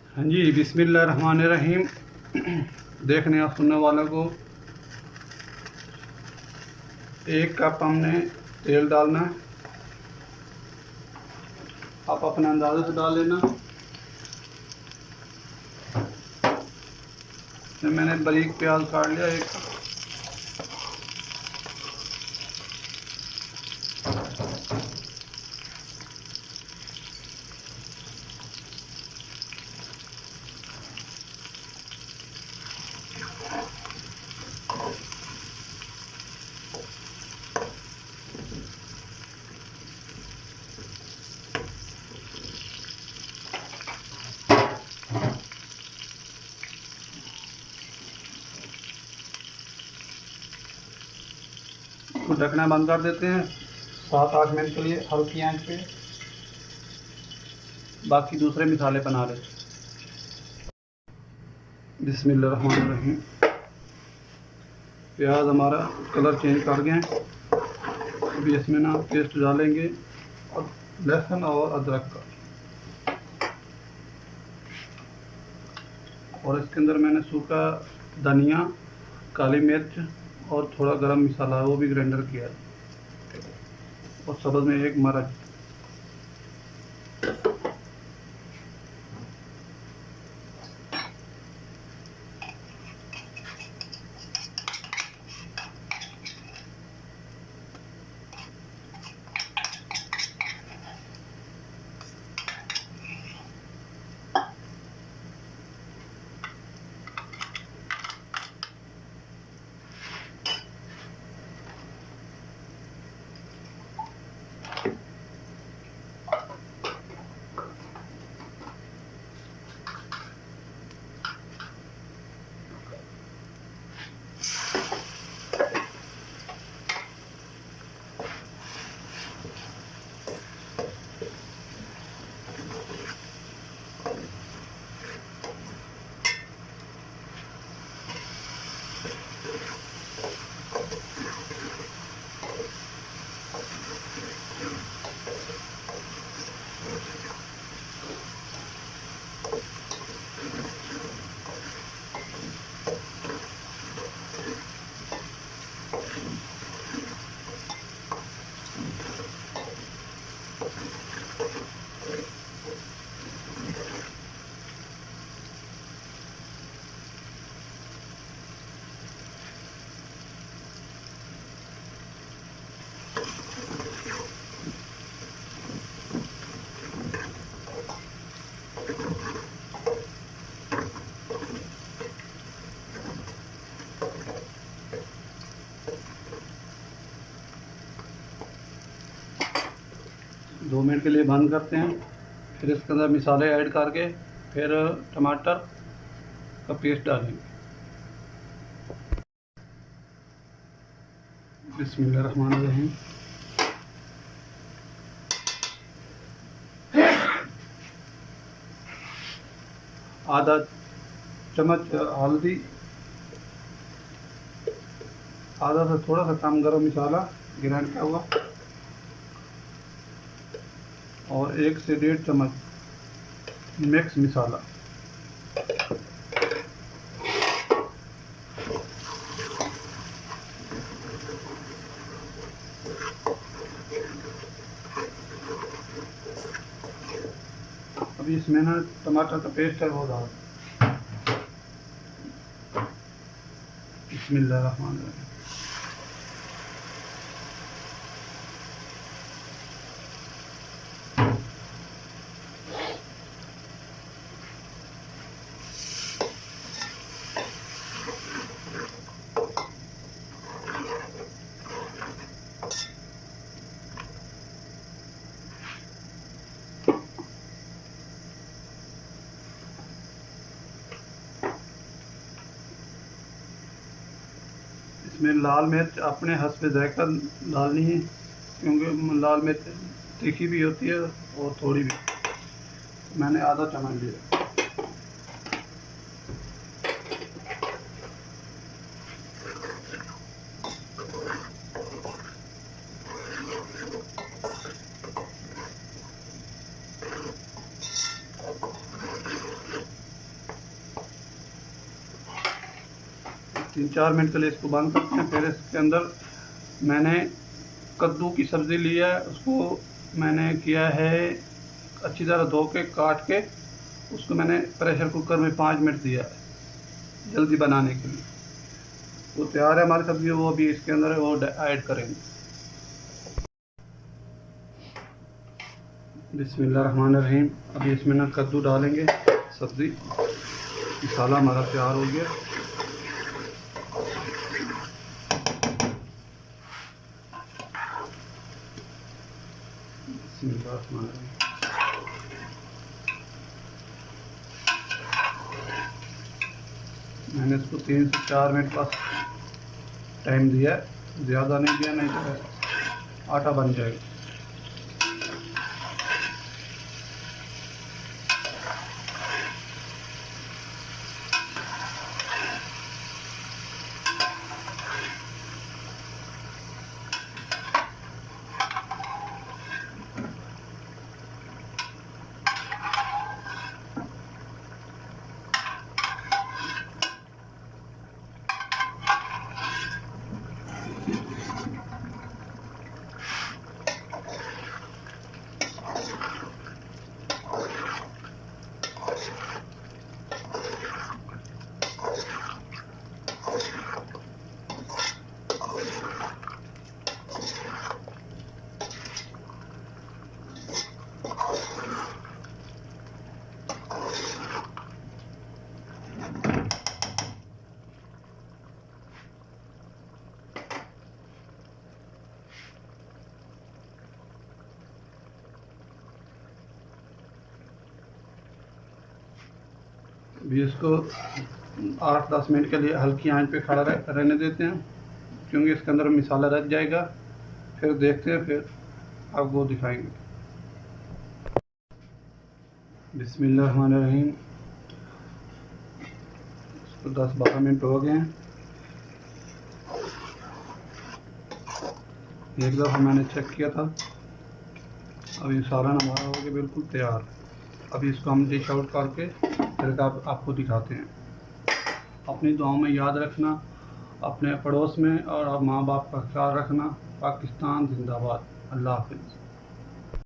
हाँ जी, बिस्मिल्लाहिर्रहमानिर्रहीम। देखने और सुनने वालों को 1 कप हमने तेल डालना है। आप अपने अंदाजे से डाल लेना। इसमें मैंने बारीक प्याज काट लिया 1 कप। तो ढकना बंद कर देते हैं 7-8 मिनट के लिए हल्की आंच पे। बाकी दूसरे मसाले बना लेते हैं। बिस्मिल्लाहिर्रहमानिर्रहीम। प्याज हमारा कलर चेंज कर गए हैं। अभी इसमें ना पेस्ट डालेंगे और लहसुन और अदरक का, और इसके अंदर मैंने सूखा धनिया, काली मिर्च और थोड़ा गरम मसाला वो भी ग्राइंडर किया है, और सब्ज़ में 1 मर्च। दो मिनट के लिए बंद करते हैं। फिर इसके अंदर मसाले ऐड करके फिर टमाटर का पेस्ट डालेंगे। बिस्मिल्लाहिर्रहमानिर्रहीम। आधा चम्मच हल्दी, आधा से थोड़ा सा कम गरम मसाला ग्राइंड किया हुआ, और 1 से 1.5 चम्मच मिक्स मसाला। अभी इसमें ना टमाटर का पेस्ट है वो डाल। बिस्मिल्लाहिर्रहमानिर्रहीम। इसमें लाल मिर्च अपने हस्बे ज़ायक़ा डालनी है, क्योंकि लाल मिर्च तीखी भी होती है और थोड़ी भी। मैंने आधा चम्मच लिया। 3-4 मिनट के लिए इसको बंद करते हैं। फिर इसके अंदर मैंने कद्दू की सब्ज़ी ली है, उसको मैंने किया है अच्छी तरह धो के काट के, उसको मैंने प्रेशर कुकर में 5 मिनट दिया है जल्दी बनाने के लिए। वो तैयार है हमारी सब्ज़ी, वो अभी इसके अंदर वो ऐड करेंगे। बिस्मिल्लाहिर्रहमानिर्रहीम। अभी इसमें ना कद्दू डालेंगे, सब्ज़ी मसाला हमारा तैयार हो गया। बिस्मिल्लाहिर्रहमानिर्रहीम। मैंने इसको 3 से 4 मिनट का टाइम दिया है, ज़्यादा नहीं दिया, नहीं तो आटा बन जाएगा। अभी इसको 8-10 मिनट के लिए हल्की आंच पे खड़ा रहने देते हैं, क्योंकि इसके अंदर मसाला रच जाएगा। फिर देखते हैं, फिर आपको दिखाएंगे। बिस्मिल्लाहिर्रहमानिर्रहीम। इसको 10-12 मिनट हो गए हैं। एक दफ़ा मैंने चेक किया था। अभी सालन हमारा हो गया बिल्कुल तैयार। अभी इसको हम डिश आउट करके फिर आपको दिखाते हैं। अपनी दुआओं में याद रखना, अपने पड़ोस में और माँ बाप का ख्याल रखना। पाकिस्तान जिंदाबाद। अल्लाह हाफिज़।